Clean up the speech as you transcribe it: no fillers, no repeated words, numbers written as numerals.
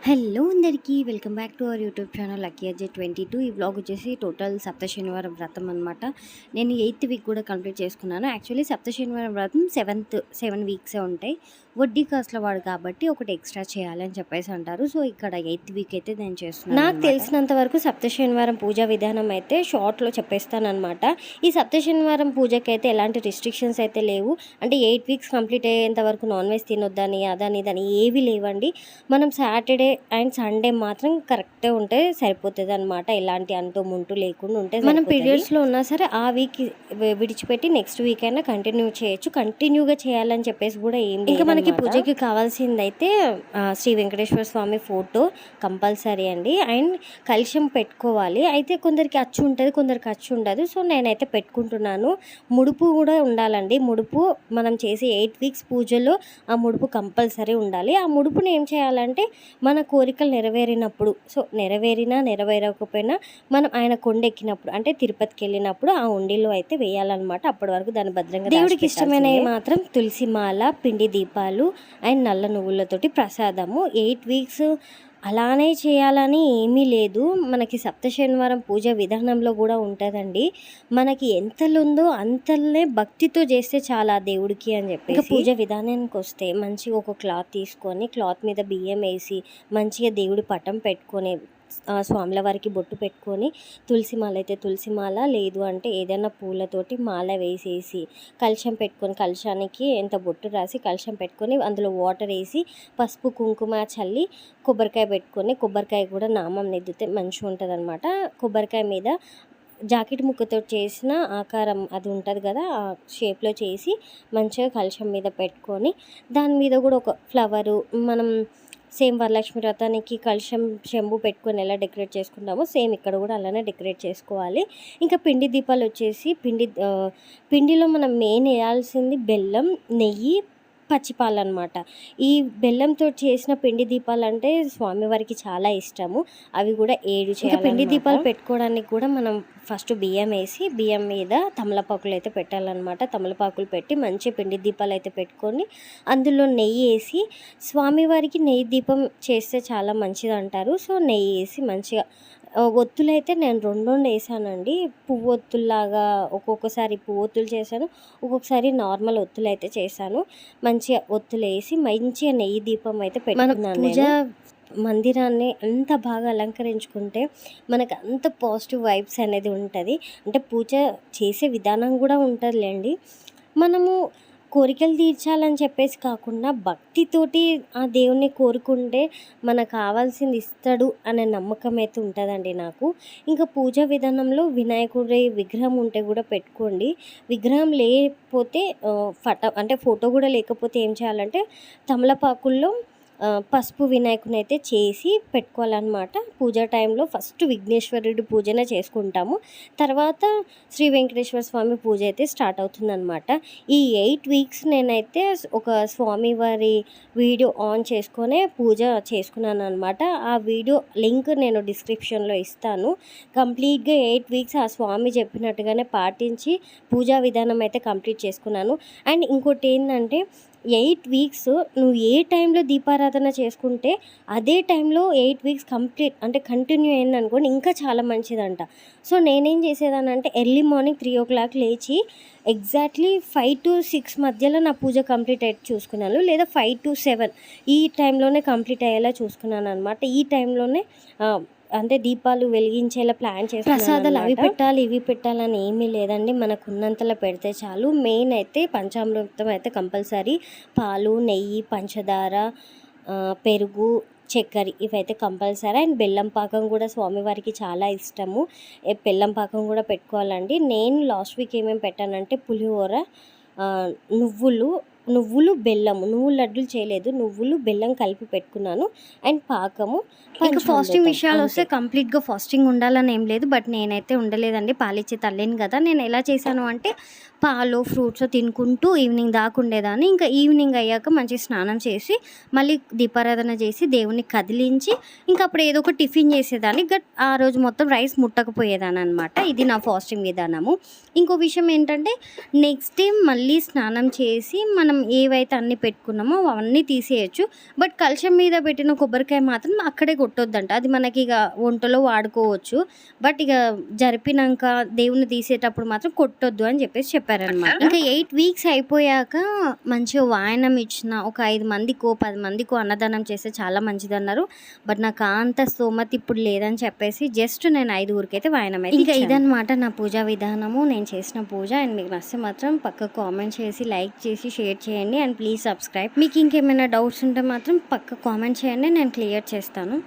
Hello అందరికీ welcome back to our YouTube channel lucky Ajay 22. ఈ vlog వచ్చేసి టోటల్ సప్త శనివారం వ్రతం అనమాట. నేను 8th వీక్ కూడా కంప్లీట్ చేసుకున్నాను. యాక్చువల్లీ సప్త శనివారం వ్రతం 7 వీక్సే ఉంటాయి. వడ్డీ కాస్ట్ల వాడు కాబట్టి ఒకటి ఎక్స్ట్రా చేయాలని చెప్పేసి అంటారు. సో ఇక్కడ 8th వీక్ అయితే నేను చేస్తున్నాను. నాకు తెలిసినంత వరకు సప్త శనివారం పూజా విధానం అయితే షార్ట్లో చెప్పేస్తానమాట. ఈ సప్త శనివారం పూజకి అయితే ఎలాంటి రిస్ట్రిక్షన్స్ అయితే లేవు. అంటే 8 వీక్స్ కంప్లీట్ అయ్యేంత వరకు నాన్ వెజ్ తినొద్దని అదని ఇదని ఏవి లేవండి. మనం సాటర్డే అండ్ సండే మాత్రం కరెక్ట్గా ఉంటే సరిపోతుంది అనమాట. ఎలాంటి అంటూ ముంటూ లేకుండా ఉంటే మనం పీరియడ్స్లో ఉన్నా సరే ఆ వీక్ విడిచిపెట్టి నెక్స్ట్ వీక్ అయినా కంటిన్యూ చేయొచ్చు. కంటిన్యూగా చేయాలని చెప్పేసి కూడా ఏం ఇంకా మనకి పూజకి కావాల్సిందైతే శ్రీ వెంకటేశ్వర స్వామి ఫోటో కంపల్సరీ అండి. అండ్ కలశం పెట్టుకోవాలి. అయితే కొందరికి అచ్చు ఉంటుంది, కొందరికి అచ్చు ఉండదు. సో నేనైతే పెట్టుకుంటున్నాను. ముడుపు కూడా ఉండాలండి. ముడుపు మనం చేసే 8 వీక్స్ పూజలో ఆ ముడుపు కంపల్సరీ ఉండాలి. ఆ ముడుపుని ఏం చేయాలంటే మన కోరికలు నెరవేరినప్పుడు, సో నెరవేరకపోయినా మనం ఆయన కొండెక్కినప్పుడు అంటే తిరుపతికి వెళ్ళినప్పుడు ఆ ఉండిలో అయితే వేయాలన్నమాట. అప్పటి వరకు దాని భద్రంగా దేవుడికి ఇష్టమైనవి మాత్రం తులసి మాల, పిండి దీపాలు అండ్ నల్ల నువ్వులతోటి ప్రసాదము. 8 వీక్స్ అలానే చేయాలని ఏమీ లేదు. మనకి సప్త శనివారం పూజ విధానంలో కూడా ఉంటుందండి. మనకి ఎంతలుందో అంతలనే భక్తితో చేస్తే చాలా దేవుడికి అని చెప్పి. ఇంకా పూజ విధానానికి వస్తే మంచిగా ఒక క్లాత్ తీసుకొని క్లాత్ మీద బియ్యం వేసి మంచిగా దేవుడి పటం పెట్టుకొని స్వాముల వారికి బొట్టు పెట్టుకొని తులసి మాల అయితే తులసి మాల, లేదు అంటే ఏదైనా పూలతోటి మాల వేసేసి కలశం పెట్టుకొని కలశానికి ఎంత బొట్టు రాసి కలశం పెట్టుకొని అందులో వాటర్ వేసి పసుపు కుంకుమ చల్లి కొబ్బరికాయ పెట్టుకొని కొబ్బరికాయ కూడా నామం నెద్దితే మంచిగా ఉంటుంది అనమాట. కొబ్బరికాయ మీద జాకెట్ ముక్కతో చేసిన ఆకారం అది ఉంటుంది కదా, ఆ షేప్లో చేసి మంచిగా కలశం మీద పెట్టుకొని దాని మీద కూడా ఒక ఫ్లవరు మనం సేమ్ వరలక్ష్మి వ్రతానికి కలశం చెంబు పెట్టుకొని ఎలా డెకరేట్ చేసుకుంటామో సేమ్ ఇక్కడ కూడా అలానే డెకరేట్ చేసుకోవాలి. ఇంకా పిండి దీపాలు వచ్చేసి పిండిలో మనం మెయిన్ వేయాల్సింది బెల్లం, నెయ్యి, పచ్చిపాలన్నమాట. ఈ బెల్లంతో చేసిన పిండి దీపాలు అంటే స్వామివారికి చాలా ఇష్టము. అవి కూడా 7 చేయాలి. పిండి దీపాలు పెట్టుకోవడానికి కూడా మనం ఫస్ట్ బియ్యం వేసి బియ్యం మీద తమలపాకులు అయితే పెట్టాలన్నమాట. తమలపాకులు పెట్టి మంచి పిండి దీపాలు అయితే పెట్టుకొని అందులో నెయ్యి వేసి స్వామివారికి నెయ్యి దీపం చేస్తే చాలా మంచిది అంటారు. సో నెయ్యి వేసి మంచిగా ఒత్తులు అయితే నేను 2 వేసానండి. పువ్వొత్తుల్లాగా ఒక్కొక్కసారి పువ్వొత్తులు చేశాను, ఒక్కొక్కసారి నార్మల్ ఒత్తులు అయితే చేశాను. మంచిగా ఒత్తులు వేసి మంచిగా నెయ్యి దీపం అయితే పెట్టుకున్నాను. పూజ మందిరాన్ని ఎంత బాగా అలంకరించుకుంటే మనకు అంత పాజిటివ్ వైబ్స్ అనేది ఉంటుంది. అంటే పూజ చేసే విధానం కూడా ఉంటుందిలేండి. మనము కోరికలు తీర్చాలని చెప్పేసి కాకుండా భక్తితోటి ఆ దేవుణ్ణి కోరుకుంటే మనకు కావాల్సింది ఇస్తాడు అనే నమ్మకం అయితే ఉంటుందండి నాకు. ఇంకా పూజా విధానంలో వినాయకుడి విగ్రహం ఉంటే కూడా పెట్టుకోండి. విగ్రహం లేకపోతే అంటే ఫోటో కూడా లేకపోతే ఏం చేయాలంటే తమలపాకుల్లో పసుపు వినాయకుని అయితే చేసి పెట్టుకోవాలన్నమాట. పూజా టైంలో ఫస్ట్ విఘ్నేశ్వరుడి పూజనే చేసుకుంటాము, తర్వాత శ్రీ వెంకటేశ్వర స్వామి పూజ అయితే స్టార్ట్ అవుతుందన్నమాట. ఈ 8 వీక్స్ నేనైతే ఒక స్వామివారి వీడియో ఆన్ చేసుకొనే పూజ చేసుకున్నాను అనమాట. ఆ వీడియో లింక్ నేను డిస్క్రిప్షన్లో ఇస్తాను. కంప్లీట్గా 8 వీక్స్ ఆ స్వామి చెప్పినట్టుగానే పాటించి పూజా విధానం అయితే కంప్లీట్ చేసుకున్నాను. అండ్ ఇంకోటి ఏంటంటే 8 వీక్స్ నువ్వు ఏ టైంలో దీపారాధన చేసుకుంటే అదే టైంలో 8 వీక్స్ కంప్లీట్ అంటే కంటిన్యూ అయిందనుకోండి ఇంకా చాలా మంచిదంట. సో నేనేం చేసేదానంటే ఎర్లీ మార్నింగ్ 3 o'clock లేచి ఎగ్జాక్ట్లీ 5 to 6 మధ్యలో నా పూజ కంప్లీట్ అయ్యి చూసుకున్నాను, లేదా 5 to 7 ఈ టైంలోనే కంప్లీట్ అయ్యేలా చూసుకున్నాను అనమాట. ఈ టైంలోనే అంటే దీపాలు వెలిగించేలా ప్లాన్ చేసి ప్రసాదాలు అవి పెట్టాలి ఇవి పెట్టాలని ఏమీ లేదండి. మనకు ఉన్నంతలో పెడితే చాలు. మెయిన్ అయితే పంచామృతం అయితే కంపల్సరీ, పాలు, నెయ్యి, పంచదార, పెరుగు, చక్కెర ఇవైతే కంపల్సరీ. అండ్ బెల్లం పాకం కూడా స్వామివారికి చాలా ఇష్టము. బెల్లం పాకం కూడా పెట్టుకోవాలండి. నేను లాస్ట్ వీక్ ఏమేమి పెట్టానంటే పులిహోర, నువ్వులు బెల్లము, నువ్వులు లడ్డూలు చేయలేదు, నువ్వులు బెల్లం కలిపి పెట్టుకున్నాను అండ్ పాకము. ఇంకా ఫాస్టింగ్ విషయాలు వస్తే కంప్లీట్గా ఫాస్టింగ్ ఉండాలని ఏం లేదు, బట్ నేనైతే ఉండలేదండి. పాలిచ్చే తల్లిని కదా. నేను ఎలా చేశాను అంటే పాలో, ఫ్రూట్సో తినుకుంటూ ఈవినింగ్ దాకా ఉండేదాన్ని. ఇంకా ఈవినింగ్ అయ్యాక మంచిగా స్నానం చేసి, మళ్ళీ దీపారాధన చేసి, దేవుడిని కదిలించి, ఇంకా అప్పుడు ఏదో ఒక టిఫిన్ చేసేదాన్ని. ఆ రోజు మొత్తం రైస్ ముట్టకపోయేదాన్ననమాట. ఇది నా ఫాస్టింగ్ విధానము. ఇంకో విషయం ఏంటంటే, నెక్స్ట్ డే మళ్ళీ స్నానం చేసి, మనం ఏవైతే అన్నీ పెట్టుకున్నామో అవన్నీ తీసేయొచ్చు. బట్ కలశం మీద పెట్టిన కొబ్బరికాయ మాత్రం అక్కడే కొట్టొద్దంట. అది మనకి ఇక వంటలో వాడుకోవచ్చు. బట్ ఇక జరిపినాక దేవుని తీసేటప్పుడు మాత్రం కొట్టొద్దు అని చెప్పేసి చెప్పారనమాట. ఇంకా 8 వీక్స్ అయిపోయాక మంచిగా వాయనం ఇచ్చిన ఒక 5 మందికో 10 మందికో అన్నదానం చేస్తే చాలా మంచిదన్నారు. బట్ నాకు అంత స్తోమత ఇప్పుడు లేదని చెప్పేసి జస్ట్ నేను 5 అయితే వాయనం అయితే ఇంకా ఇదనమాట నా పూజా విధానము. నేను చేసిన పూజ. అండ్ మీకు నచ్చితే మాత్రం పక్క కామెంట్ చేసి, లైక్ చేసి, షేర్ చేయండి. And please subscribe. మీకు ఇంకేమైనా డౌట్స్ ఉంటే మాత్రం పక్క కామెంట్ చేయండి, నేను క్లియర్ చేస్తాను.